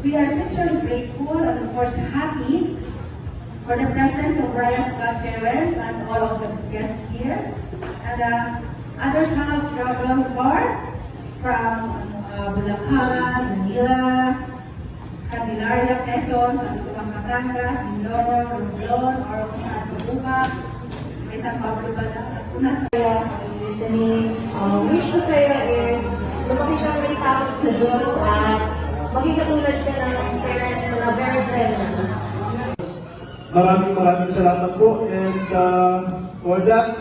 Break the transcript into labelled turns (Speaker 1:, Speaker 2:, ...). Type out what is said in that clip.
Speaker 1: We are sincerely grateful and of course happy for the presence of Raya's godparents and all of the guests here. And others have traveled far from Bulacan, Manila, Candelaria, Quezon, San Tomas Batangas, Mindoro, Romblon, or kung saan Pabuka, may San Pablo Balacunas.
Speaker 2: Listening, wish ko sa'yo is lumaki kang may takot sa Diyos at maging katulad ka ng parents mo na very generous.
Speaker 3: Maraming salamat po, and for that,